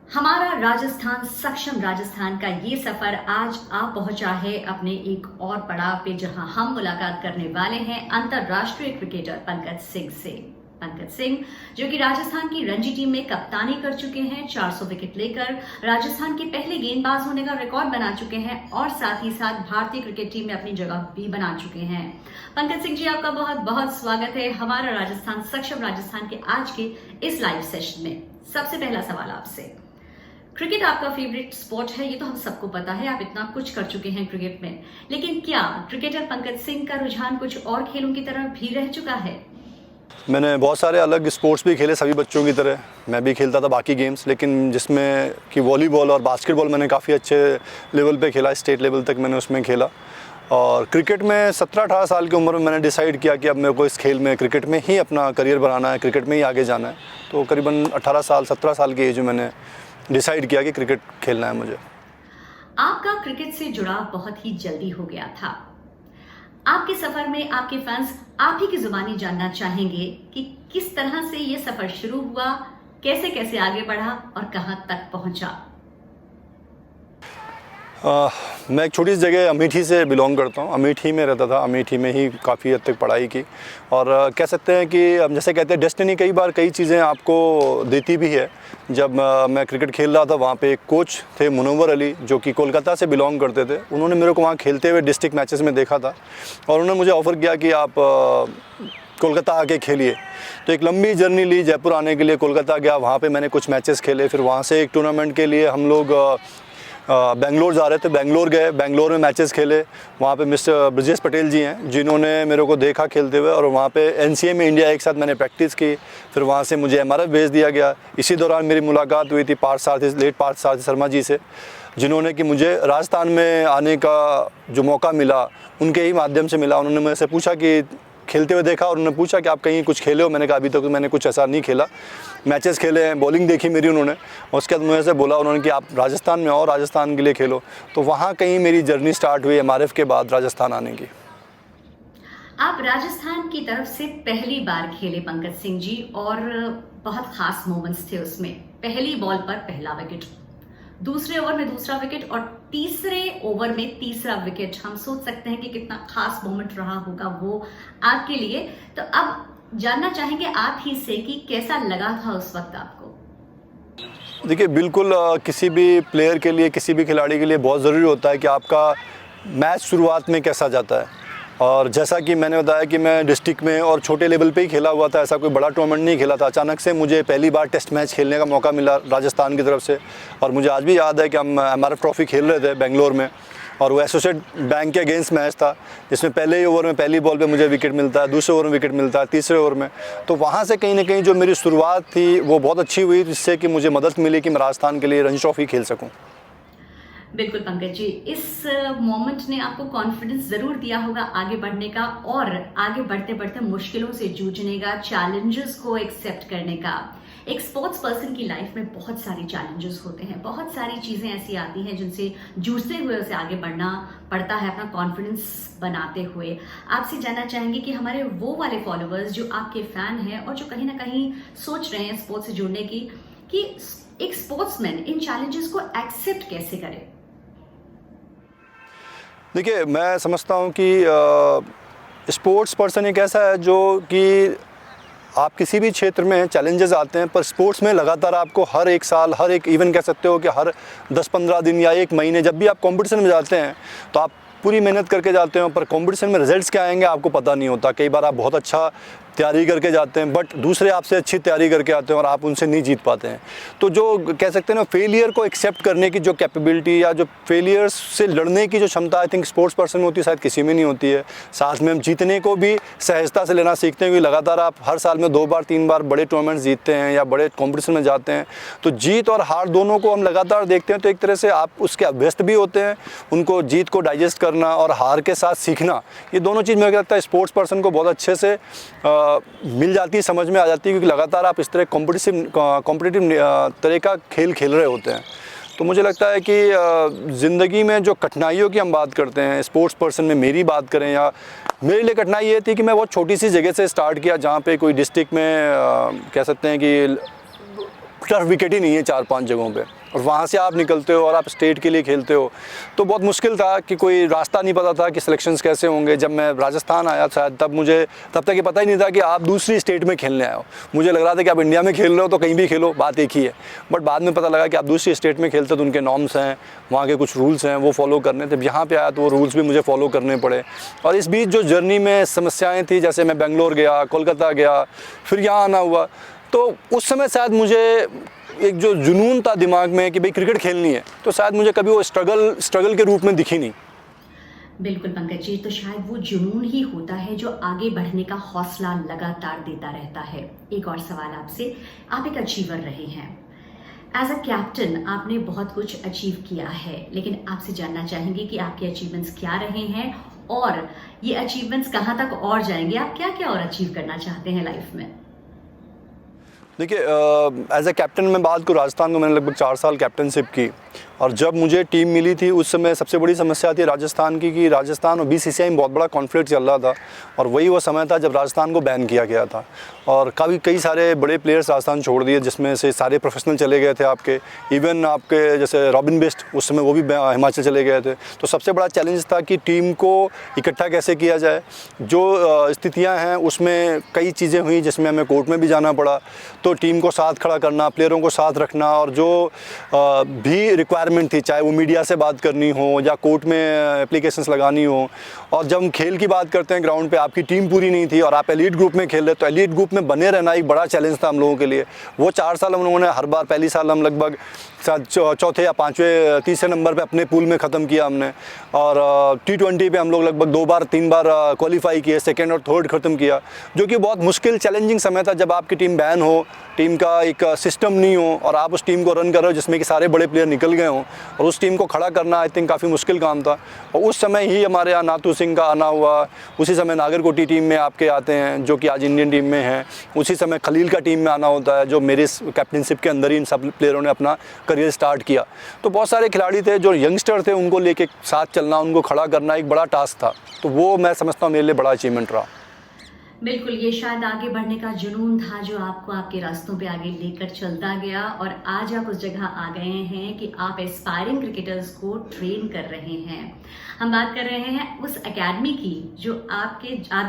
हमारा राजस्थान सक्षम राजस्थान का ये सफर आज आ पहुंचा है अपने एक और पड़ाव पे, जहां हम मुलाकात करने वाले हैं अंतरराष्ट्रीय क्रिकेटर पंकज सिंह से। पंकज सिंह जो कि राजस्थान की रणजी टीम में कप्तानी कर चुके हैं, 400 विकेट लेकर राजस्थान के पहले गेंदबाज होने का रिकॉर्ड बना चुके हैं और साथ ही साथ भारतीय क्रिकेट टीम में अपनी जगह भी बना चुके हैं। पंकज सिंह जी, आपका बहुत बहुत स्वागत है हमारा राजस्थान सक्षम राजस्थान के आज के इस लाइव सेशन में। सबसे पहला सवाल आपसे, क्रिकेट आपका फेवरेट स्पोर्ट है, ये तो हम सबको पता है, आप इतना कुछ कर चुके हैं क्रिकेट में, लेकिन क्या क्रिकेटर पंकज सिंह का रुझान कुछ और खेलों की तरफ भी रह चुका है? मैंने बहुत सारे अलग स्पोर्ट्स भी खेले, सभी बच्चों की तरह मैं भी खेलता था बाकी गेम्स, लेकिन जिसमें कि वॉलीबॉल और बास्केटबॉल मैंने काफ़ी अच्छे लेवल पे खेला, स्टेट लेवल तक मैंने उसमें खेला। और क्रिकेट में 17-18 साल की उम्र में मैंने डिसाइड किया कि अब मेरे को इस खेल में, क्रिकेट में ही अपना करियर बनाना है, क्रिकेट में ही आगे जाना है। तो करीबन 17 साल की एज में मैंने डिसाइड किया कि क्रिकेट खेलना है मुझे। आपका क्रिकेट से जुड़ाव बहुत ही जल्दी हो गया था। आपके सफर में आपके फैंस आप ही की जुबानी जानना चाहेंगे कि किस तरह से ये सफर शुरू हुआ, कैसे कैसे आगे बढ़ा और कहां तक पहुंचा। मैं एक छोटी सी जगह अमेठी से बिलोंग करता हूँ, अमेठी में रहता था, अमेठी में ही काफ़ी हद तक पढ़ाई की। और कह सकते हैं कि जैसे कहते हैं डेस्टिनी कई बार कई चीज़ें आपको देती भी है। जब मैं क्रिकेट खेल रहा था, वहाँ पे एक कोच थे मुनव्वर अली, जो कि कोलकाता से बिलोंग करते थे। उन्होंने मेरे को वहाँ खेलते हुए डिस्ट्रिक्ट मैचेस में देखा था और उन्होंने मुझे ऑफ़र किया कि आप कोलकाता आके खेलिए। तो एक लंबी जर्नी ली, जयपुर आने के लिए कोलकाता गया, वहाँ पे मैंने कुछ मैचेस खेले। फिर वहाँ से एक टूर्नामेंट के लिए हम लोग बेंगलोर जा रहे थे, बेंगलोर गए, बेंगलोर में मैचेस खेले। वहाँ पे मिस्टर ब्रजेश पटेल जी हैं जिन्होंने मेरे को देखा खेलते हुए, और वहाँ पे एनसीए में इंडिया एक साथ मैंने प्रैक्टिस की। फिर वहाँ से मुझे एमआरएफ भेज दिया गया। इसी दौरान मेरी मुलाकात हुई थी लेट पार्थ सारथी शर्मा जी से, जिन्होंने कि मुझे राजस्थान में आने का जो मौका मिला उनके ही माध्यम से मिला। उन्होंने मेरे से पूछा कि खेलते हुए देखा और उन्होंने पूछा कि आप कहीं कुछ खेले हो? मैंने कहा अभी तक तो मैंने कुछ ऐसा नहीं खेला, मैचेस खेले हैं, बॉलिंग देखी मेरी उन्होंने। और उसके बाद मुझे से बोला उन्होंने कि आप राजस्थान में आओ, राजस्थान के लिए खेलो। तो वहाँ कहीं मेरी जर्नी स्टार्ट हुई एमआरएफ के बाद राजस्थान आने की। आप राजस्थान की तरफ से पहली बार खेले पंकज सिंह जी, और बहुत खास मोमेंट्स थे उसमें। पहली बॉल पर पहला विकेट, दूसरे ओवर में दूसरा विकेट और तीसरे ओवर में तीसरा विकेट। हम सोच सकते हैं कि कितना खास मोमेंट रहा होगा वो आपके लिए। तो अब जानना चाहेंगे आप ही से कि कैसा लगा था उस वक्त आपको? देखिए, बिल्कुल किसी भी प्लेयर के लिए, किसी भी खिलाड़ी के लिए बहुत ज़रूरी होता है कि आपका मैच शुरुआत में कैसा जाता है। और जैसा कि मैंने बताया कि मैं डिस्ट्रिक्ट में और छोटे लेवल पे ही खेला हुआ था, ऐसा कोई बड़ा टूर्नामेंट नहीं खेला था। अचानक से मुझे पहली बार टेस्ट मैच खेलने का मौका मिला राजस्थान की तरफ से। और मुझे आज भी याद है कि हम एमआरएफ ट्रॉफी खेल रहे थे बेंगलोर में, और वो एसोसिएट बैंक के अगेंस्ट मैच था, जिसमें पहले ही ओवर में पहली बॉल पे मुझे विकेट मिलता है, दूसरे ओवर में विकेट मिलता है, तीसरे ओवर में। तो वहाँ से कहीं ना कहीं जो मेरी शुरुआत थी वो बहुत अच्छी हुई, जिससे कि मुझे मदद मिली कि मैं राजस्थान के लिए रणजी ट्रॉफी खेल सकूँ। बिल्कुल पंकज जी, इस मोमेंट ने आपको कॉन्फिडेंस जरूर दिया होगा आगे बढ़ने का, और आगे बढ़ते बढ़ते मुश्किलों से जूझने का, चैलेंजेस को एक्सेप्ट करने का। एक स्पोर्ट्स पर्सन की लाइफ में बहुत सारे चैलेंजेस होते हैं, बहुत सारी चीजें ऐसी आती हैं जिनसे जूझते हुए उसे आगे बढ़ना पड़ता है, अपना कॉन्फिडेंस बनाते हुए। आपसे जानना चाहेंगे कि हमारे वो वाले फॉलोअर्स जो आपके फैन हैं और जो कहीं ना कहीं सोच रहे हैं स्पोर्ट्स से जुड़ने की, कि एक स्पोर्ट्समैन इन चैलेंजेस को एक्सेप्ट कैसे करे? देखिए, मैं समझता हूँ कि स्पोर्ट्स पर्सन एक ऐसा है जो कि आप किसी भी क्षेत्र में चैलेंजेस आते हैं, पर स्पोर्ट्स में लगातार आपको हर एक साल, हर एक इवन कह सकते हो कि हर 10-15 दिन या एक महीने जब भी आप कंपटीशन में जाते हैं तो आप पूरी मेहनत करके जाते हो, पर कंपटीशन में रिजल्ट्स क्या आएंगे आपको पता नहीं होता। कई बार आप बहुत अच्छा तैयारी करके जाते हैं, बट दूसरे आपसे अच्छी तैयारी करके आते हैं और आप उनसे नहीं जीत पाते हैं। तो जो कह सकते हैं ना, फेलियर को एक्सेप्ट करने की जो कैपेबिलिटी या जो फेलियर्स से लड़ने की जो क्षमता आई थिंक स्पोर्ट्स पर्सन में होती है, शायद किसी में नहीं होती है। साथ में हम जीतने को भी सहजता से लेना सीखते हैं, क्योंकि लगातार आप हर साल में 2 बार 3 बार बड़े टूर्नामेंट्स जीतते हैं या बड़े कॉम्पिटिशन में जाते हैं, तो जीत और हार दोनों को हम लगातार देखते हैं। तो एक तरह से आप उसके अभ्यस्त भी होते हैं, उनको जीत को डाइजेस्ट करना और हार के साथ सीखना, ये दोनों चीज़ मुझे लगता है स्पोर्ट्स पर्सन को बहुत अच्छे से मिल जाती है, समझ में आ जाती है, क्योंकि लगातार आप इस तरह कॉम्पिटिटिव तरह का खेल खेल रहे होते हैं। तो मुझे लगता है कि ज़िंदगी में जो कठिनाइयों की हम बात करते हैं, स्पोर्ट्स पर्सन में मेरी बात करें, या मेरे लिए कठिनाई ये थी कि मैं बहुत छोटी सी जगह से स्टार्ट किया, जहाँ पे कोई डिस्ट्रिक्ट में कह सकते हैं कि टर्फ विकेट ही नहीं है 4-5 जगहों पे, और वहाँ से आप निकलते हो और आप स्टेट के लिए खेलते हो, तो बहुत मुश्किल था कि कोई रास्ता नहीं पता था कि सिलेक्शंस कैसे होंगे। जब मैं राजस्थान आया था तब तक ये पता ही नहीं था कि आप दूसरी स्टेट में खेलने आए हो। मुझे लग रहा था कि आप इंडिया में खेल रहे हो तो कहीं भी खेलो, बात एक ही है। बट बाद में पता लगा कि आप दूसरी स्टेट में खेलते हो तो उनके नॉर्म्स हैं, वहाँ के कुछ रूल्स हैं, वो फॉलो करने थे। यहाँ पे आया तो वो रूल्स भी मुझे फॉलो करने पड़े। और इस बीच जो जर्नी में समस्याएँ थी, जैसे मैं बेंगलोर गया, कोलकाता गया, फिर यहाँ आना हुआ, तो उस समय शायद मुझे एक जो जुनून था दिमाग में कि भाई क्रिकेट खेलनी है, तो शायद मुझे कभी वो स्ट्रगल के रूप में दिखी नहीं। बिल्कुल पंकज जी, तो शायद वो जुनून ही होता है जो आगे बढ़ने का हौसला लगातार देता रहता है। एक और सवाल आपसे, आप एक अचीवर रहे हैं, एज अ कैप्टन आपने बहुत कुछ अचीव किया है, लेकिन आपसे जानना चाहेंगे कि आपके अचीवमेंट्स क्या रहे हैं और ये अचीवमेंट्स कहाँ तक और जाएंगे, आप क्या क्या और अचीव करना चाहते हैं लाइफ में? देखिए, एज ए कैप्टन मैं बात करूँ, राजस्थान को मैंने लगभग 4 साल कैप्टनशिप की, और जब मुझे टीम मिली थी उस समय सबसे बड़ी समस्या थी राजस्थान की कि राजस्थान और बीसीसीआई में बहुत बड़ा कॉन्फ्लिक्ट चल रहा था, और वही वो समय था जब राजस्थान को बैन किया गया था, और कई सारे बड़े प्लेयर्स राजस्थान छोड़ दिए, जिसमें से सारे प्रोफेशनल चले गए थे आपके, इवन आपके जैसे रॉबिन बेस्ट उस समय वो भी हिमाचल चले गए थे। तो सबसे बड़ा चैलेंज था कि टीम को इकट्ठा कैसे किया जाए। जो स्थितियाँ हैं उसमें कई चीज़ें हुई जिसमें हमें कोर्ट में भी जाना पड़ा, तो टीम को साथ खड़ा करना, प्लेयरों को साथ रखना, और जो भी रिक्वायरमेंट थी, चाहे वो मीडिया से बात करनी हो या कोर्ट में एप्लीकेशंस लगानी हो। और जब हम खेल की बात करते हैं, ग्राउंड पे आपकी टीम पूरी नहीं थी और आप एलीट ग्रुप में खेल रहे, तो एलीट ग्रुप में बने रहना एक बड़ा चैलेंज था हम लोगों के लिए। वो 4 साल हम लोगों ने हर बार, पहली साल हम लगभग चौथे या 5वें तीसरे नंबर पे अपने पूल में ख़त्म किया हमने, और T20 पे हम लोग लगभग 2 बार 3 बार क्वालिफाई किए, सेकंड और थर्ड ख़त्म किया, जो कि बहुत मुश्किल चैलेंजिंग समय था जब आपकी टीम बैन हो, टीम का एक सिस्टम नहीं हो और आप उस टीम को रन कर रहे हो जिसमें कि सारे बड़े प्लेयर निकल गए हों, और उस टीम को खड़ा करना आई थिंक काफ़ी मुश्किल काम था। और उस समय ही हमारे यहाँ नाथू सिंह का आना हुआ, उसी समय नागरकोटी टीम में आपके आते हैं जो कि आज इंडियन टीम में हैं, उसी समय खलील का टीम में आना होता है जो मेरे कैप्टनशिप के अंदर ही इन सब प्लेयरों ने अपना करियर स्टार्ट किया। तो बहुत सारे खिलाड़ी थे जो यंगस्टर थे, उनको लेके साथ चलना, उनको खड़ा करना एक बड़ा टास्क था, तो वो मैं समझता हूँ मेरे लिए बड़ा अचीवमेंट रहा। बिल्कुल, ये शायद आगे बढ़ने का जुनून था जो आपको आपके रास्तों पे आगे लेकर चलता गया, और आज आप उस जगह आ गए हैं कि आप एस्पायरिंग क्रिकेटर्स को ट्रेन कर रहे हैं। हम बात कर रहे हैं उस एकेडमी की जो आप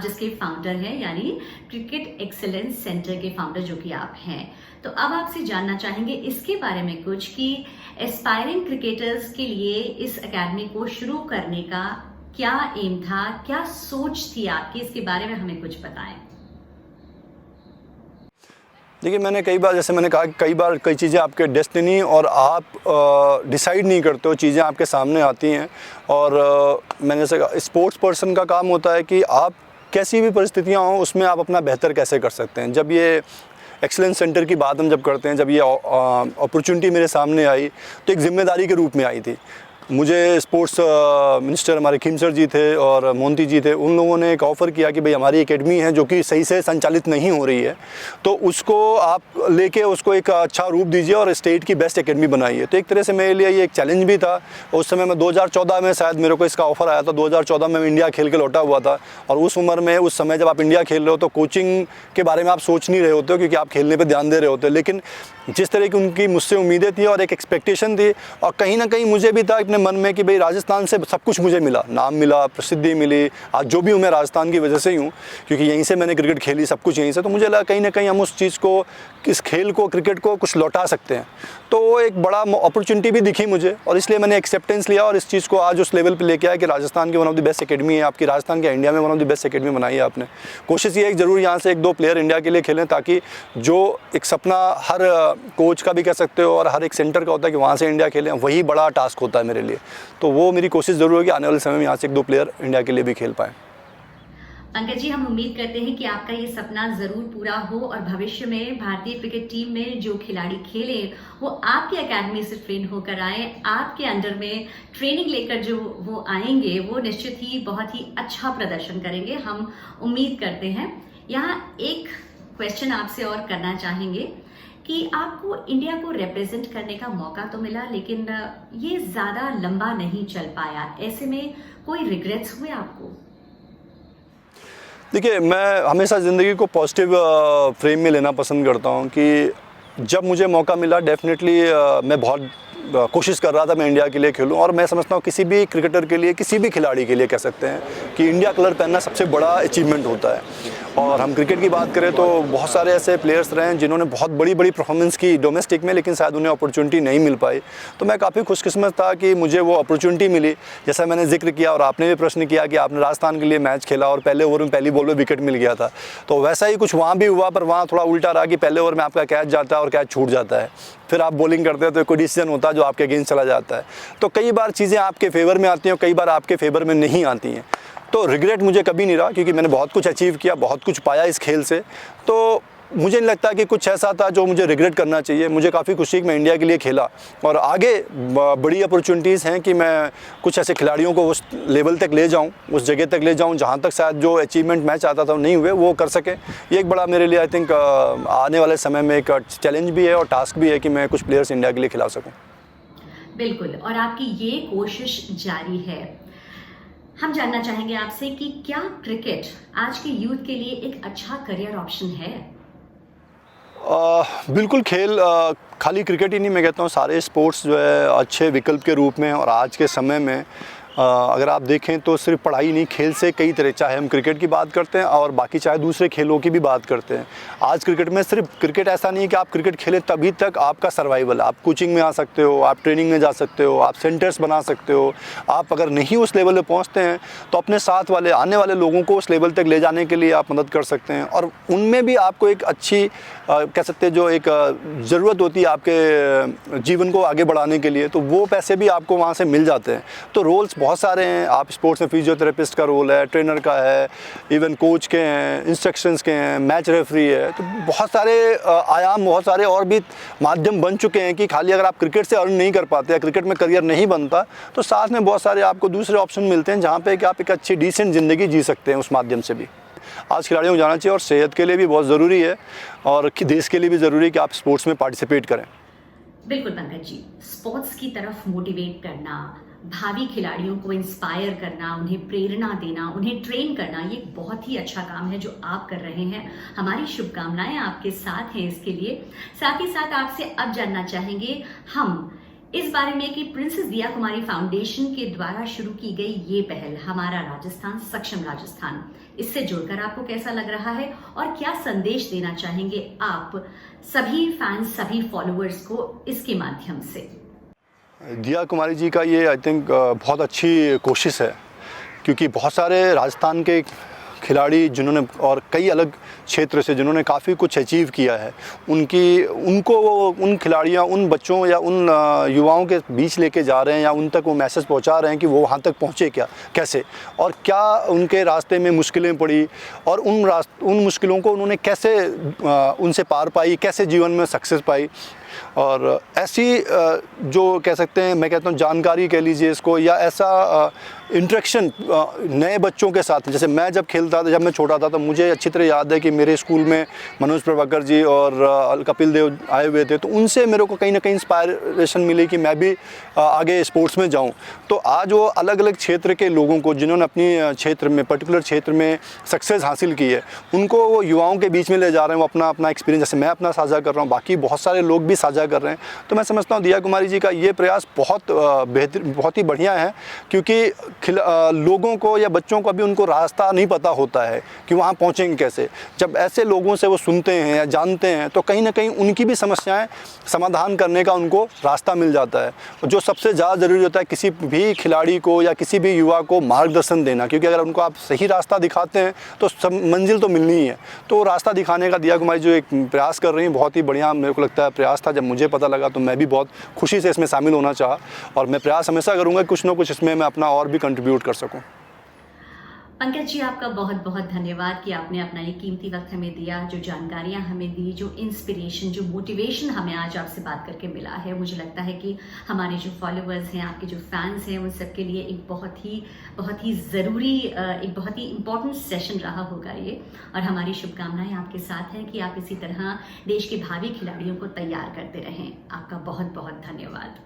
जिसके फाउंडर हैं, यानी क्रिकेट एक्सेलेंस सेंटर के फाउंडर जो कि आप हैं। तो अब आपसे जानना चाहेंगे इसके बारे में कुछ कि एस्पायरिंग क्रिकेटर्स के लिए इस एकेडमी को शुरू करने का क्या एम था, क्या सोच थी आपकी, इसके बारे में हमें कुछ बताएं। देखिए, मैंने कई बार, जैसे मैंने कहा, कई बार कई चीज़ें आपके डेस्टिनी और आप डिसाइड नहीं करते हो, चीज़ें आपके सामने आती हैं। और मैंने जैसे कहा, स्पोर्ट्स पर्सन का काम होता है कि आप कैसी भी परिस्थितियाँ हों उसमें आप अपना बेहतर कैसे कर सकते हैं। जब ये एक्सीलेंस सेंटर की बात हम जब करते हैं, जब ये अपॉर्चुनिटी मेरे सामने आई तो एक जिम्मेदारी के रूप में आई थी। मुझे स्पोर्ट्स मिनिस्टर हमारे खीमसर जी थे और मोंती जी थे, उन लोगों ने एक ऑफ़र किया कि भाई हमारी एकेडमी है जो कि सही से संचालित नहीं हो रही है, तो उसको आप लेके उसको एक अच्छा रूप दीजिए और स्टेट की बेस्ट एकेडमी बनाइए। तो एक तरह से मेरे लिए ये एक चैलेंज भी था। उस समय मैं 2014 में शायद मेरे को इसका ऑफ़र आया था। 2014 में मैं इंडिया खेल के लौटा हुआ था, और उस उम्र में, उस समय जब आप इंडिया खेल रहे हो तो कोचिंग के बारे में आप सोच नहीं रहे होते हो, क्योंकि आप खेलने पर ध्यान दे रहे होते हो। लेकिन जिस तरह की उनकी मुझसे उम्मीदें थी और एक एक्सपेक्टेशन थी, और कहीं ना कहीं मुझे भी था अपने मन में कि भाई राजस्थान से सब कुछ मुझे मिला, नाम मिला, प्रसिद्धि मिली, आज जो भी हूँ मैं राजस्थान की वजह से ही हूँ, क्योंकि यहीं से मैंने क्रिकेट खेली, सब कुछ यहीं से। तो मुझे लगा कहीं ना कहीं हम उस चीज़ को, इस खेल को, क्रिकेट को कुछ लौटा सकते हैं। तो वो एक बड़ा अपॉर्चुनिटी भी दिखी मुझे, और इसलिए मैंने एक्सेप्टेंस लिया और इस चीज़ को आज उस लेवल पे लेके आया कि राजस्थान की one of the best academy है आपकी, राजस्थान के इंडिया में one of the best academy बनाई है आपने। कोशिश ये है कि ज़रूर यहाँ से 1-2 प्लेयर इंडिया के लिए खेलें, ताकि जो एक सपना हर कोच का भी कह सकते हो और हर एक सेंटर का होता है कि वहाँ से इंडिया खेलें, वही बड़ा टास्क होता है मेरे लिए। तो वो मेरी कोशिश ज़रूर है कि आने वाले समय में यहाँ से 1-2 प्लेयर इंडिया के लिए भी खेल पाएँ। पंकज जी, हम उम्मीद करते हैं कि आपका ये सपना जरूर पूरा हो और भविष्य में भारतीय क्रिकेट टीम में जो खिलाड़ी खेले वो आपकी एकेडमी से ट्रेन होकर आए, आपके अंडर में ट्रेनिंग लेकर जो वो आएंगे वो निश्चित ही बहुत ही अच्छा प्रदर्शन करेंगे, हम उम्मीद करते हैं। यहाँ एक क्वेश्चन आपसे और करना चाहेंगे कि आपको इंडिया को रिप्रेजेंट करने का मौका तो मिला, लेकिन ये ज़्यादा लंबा नहीं चल पाया, ऐसे में कोई रिग्रेट्स हुए आपको? देखिए, मैं हमेशा ज़िंदगी को पॉजिटिव फ्रेम में लेना पसंद करता हूँ कि जब मुझे मौका मिला डेफिनेटली मैं बहुत कोशिश कर रहा था मैं इंडिया के लिए खेलूं, और मैं समझता हूं किसी भी क्रिकेटर के लिए, किसी भी खिलाड़ी के लिए कह सकते हैं कि इंडिया कलर पहनना सबसे बड़ा अचीवमेंट होता है। और हम क्रिकेट की बात करें तो बहुत सारे ऐसे प्लेयर्स रहे हैं जिन्होंने बहुत बड़ी बड़ी परफॉर्मेंस की डोमेस्टिक में, लेकिन शायद उन्हें अपॉर्चुनिटी नहीं मिल पाई। तो मैं काफ़ी खुशकिस्मत था कि मुझे वो अपॉर्चुनिटी मिली। जैसा मैंने जिक्र किया और आपने भी प्रश्न किया कि आपने राजस्थान के लिए मैच खेला और पहले ओवर में पहली बॉल में विकेट मिल गया था, तो वैसा ही कुछ वहाँ भी हुआ, पर वहाँ थोड़ा उल्टा रहा कि पहले ओवर में आपका कैच जाता है और कैच छूट जाता है, फिर आप बॉलिंग करते हैं तो कोई डिसीजन होता है जो आपके अगेंस्ट चला जाता है। तो कई बार चीज़ें आपके फेवर में आती हैं और कई बार आपके फेवर में नहीं आती हैं। तो रिग्रेट मुझे कभी नहीं रहा, क्योंकि मैंने बहुत कुछ अचीव किया, बहुत कुछ पाया इस खेल से। तो मुझे नहीं लगता कि कुछ ऐसा था जो मुझे रिग्रेट करना चाहिए। मुझे काफ़ी खुशी कि मैं इंडिया के लिए खेला, और आगे बड़ी अपॉर्चुनिटीज़ हैं कि मैं कुछ ऐसे खिलाड़ियों को उस लेवल तक ले जाऊं, उस जगह तक ले जाऊं जहां तक शायद जो अचीवमेंट मैं चाहता था नहीं हुए, वो कर सके। ये एक बड़ा मेरे लिए आई थिंक आने वाले समय में एक चैलेंज भी है और टास्क भी है कि मैं कुछ प्लेयर्स इंडिया के लिए खिला सकूँ। बिल्कुल, और आपकी ये कोशिश जारी है। हम जानना चाहेंगे आपसे कि क्या क्रिकेट आज के यूथ के लिए एक अच्छा करियर ऑप्शन है? बिल्कुल, खेल खाली क्रिकेट ही नहीं, मैं कहता हूँ सारे स्पोर्ट्स जो है अच्छे विकल्प के रूप में। और आज के समय में अगर आप देखें तो सिर्फ पढ़ाई नहीं, खेल से कई तरह, चाहे हम क्रिकेट की बात करते हैं और बाकी चाहे दूसरे खेलों की भी बात करते हैं। आज क्रिकेट में सिर्फ क्रिकेट ऐसा नहीं है कि आप क्रिकेट खेलें तभी तक आपका सर्वाइवल। आप कोचिंग में आ सकते हो, आप ट्रेनिंग में जा सकते हो, आप सेंटर्स बना सकते हो। आप अगर नहीं उस लेवल पे पहुंचते हैं तो अपने साथ वाले आने वाले लोगों को उस लेवल तक ले जाने के लिए आप मदद कर सकते हैं। और उनमें भी आपको एक अच्छी कह सकते हैं जो एक ज़रूरत होती है आपके जीवन को आगे बढ़ाने के लिए, तो वो पैसे भी आपको वहाँ से मिल जाते हैं। तो रोल्स बहुत सारे हैं। आप स्पोर्ट्स में फिजियोथेरेपिस्ट का रोल है, ट्रेनर का है, इवन कोच के हैं, इंस्ट्रक्शंस के हैं, मैच रेफरी है। तो बहुत सारे आयाम, बहुत सारे और भी माध्यम बन चुके हैं कि खाली अगर आप क्रिकेट से अर्न नहीं कर पाते या क्रिकेट में करियर नहीं बनता, तो साथ में बहुत सारे आपको दूसरे ऑप्शन मिलते हैं जहाँ पे कि आप एक अच्छी डिसेंट ज़िंदगी जी सकते हैं उस माध्यम से भी। आज खिलाड़ियों को जाना चाहिए, और सेहत के लिए भी बहुत ज़रूरी है और देश के लिए भी ज़रूरी है कि आप स्पोर्ट्स में पार्टिसिपेट करें। बिल्कुल पंकज जी, स्पोर्ट्स की तरफ मोटिवेट करना, भावी खिलाड़ियों को इंस्पायर करना, उन्हें प्रेरणा देना, उन्हें ट्रेन करना, ये बहुत ही अच्छा काम है जो आप कर रहे हैं। हमारी शुभकामनाएं आपके साथ हैं इसके लिए। साथ ही साथ आपसे अब जानना चाहेंगे हम इस बारे में कि प्रिंसेस दिया कुमारी फाउंडेशन के द्वारा शुरू की गई ये पहल हमारा राजस्थान सक्षम राजस्थान, इससे जुड़कर आपको कैसा लग रहा है और क्या संदेश देना चाहेंगे आप सभी फैंस, सभी फॉलोअर्स को इसके माध्यम से? दिया कुमारी जी का ये आई थिंक बहुत अच्छी कोशिश है, क्योंकि बहुत सारे राजस्थान के खिलाड़ी जिन्होंने और कई अलग क्षेत्र से जिन्होंने काफ़ी कुछ अचीव किया है, उनको वो उन खिलाड़ियों, उन बच्चों या उन युवाओं के बीच लेके जा रहे हैं या उन तक वो मैसेज पहुंचा रहे हैं कि वो वहां तक पहुंचे कैसे और क्या उनके रास्ते में मुश्किलें पड़ी और उन मुश्किलों को उन्होंने कैसे उनसे पार पाई, कैसे जीवन में सक्सेस पाई। और ऐसी जो कह सकते हैं, मैं कहता हूँ जानकारी कह लीजिए इसको, या ऐसा इंटरेक्शन नए बच्चों के साथ, जैसे मैं जब खेलता था, जब मैं छोटा था, तो मुझे अच्छी तरह याद है कि मेरे स्कूल में मनोज प्रभाकर जी और कपिल देव आए हुए थे, तो उनसे मेरे को कहीं ना कहीं इंस्पायरेशन मिली कि मैं भी आगे स्पोर्ट्स में जाऊं। तो आज वो अलग अलग क्षेत्र के लोगों को जिन्होंने अपनी क्षेत्र में, पर्टिकुलर क्षेत्र में सक्सेस हासिल की है, उनको वो युवाओं के बीच में ले जा रहे हैं। वो अपना एक्सपीरियंस, जैसे मैं अपना साझा कर रहा हूँ, बाकी बहुत सारे लोग भी साझा कर रहे हैं। तो मैं समझता हूँ दिया कुमारी जी का ये प्रयास बहुत बेहतर, बहुत ही बढ़िया है, क्योंकि लोगों को या बच्चों को अभी उनको रास्ता नहीं पता होता है कि वहाँ पहुँचेंगे कैसे। जब ऐसे लोगों से वो सुनते हैं या जानते हैं, तो कहीं ना कहीं उनकी भी समस्याएं समाधान करने का उनको रास्ता मिल जाता है। जो सबसे ज़्यादा ज़रूरी होता है किसी भी खिलाड़ी को या किसी भी युवा को मार्गदर्शन देना, क्योंकि अगर उनको आप सही रास्ता दिखाते हैं तो सब मंजिल तो मिलनी ही है। तो रास्ता दिखाने का दिया कुमारी जो एक प्रयास कर रही हैं, बहुत ही बढ़िया मेरे को लगता है प्रयास था। जब मुझे पता लगा तो मैं भी बहुत खुशी से इसमें शामिल होना चाहा, और मैं प्रयास हमेशा करूँगा कुछ ना कुछ इसमें मैं अपना और भी कंट्रीब्यूट कर सकूँ। पंकज जी, आपका बहुत बहुत धन्यवाद कि आपने अपना ये कीमती वक्त हमें दिया, जो जानकारियां हमें दी, जो इंस्पिरेशन, जो मोटिवेशन हमें आज आपसे बात करके मिला है। मुझे लगता है कि हमारे जो फॉलोअर्स हैं, आपके जो फैंस हैं, उन सब के लिए एक बहुत ही ज़रूरी, एक बहुत ही इम्पोर्टेंट सेशन रहा होगा ये। और हमारी शुभकामनाएं आपके साथ हैं कि आप इसी तरह देश के भावी खिलाड़ियों को तैयार करते रहें। आपका बहुत बहुत धन्यवाद।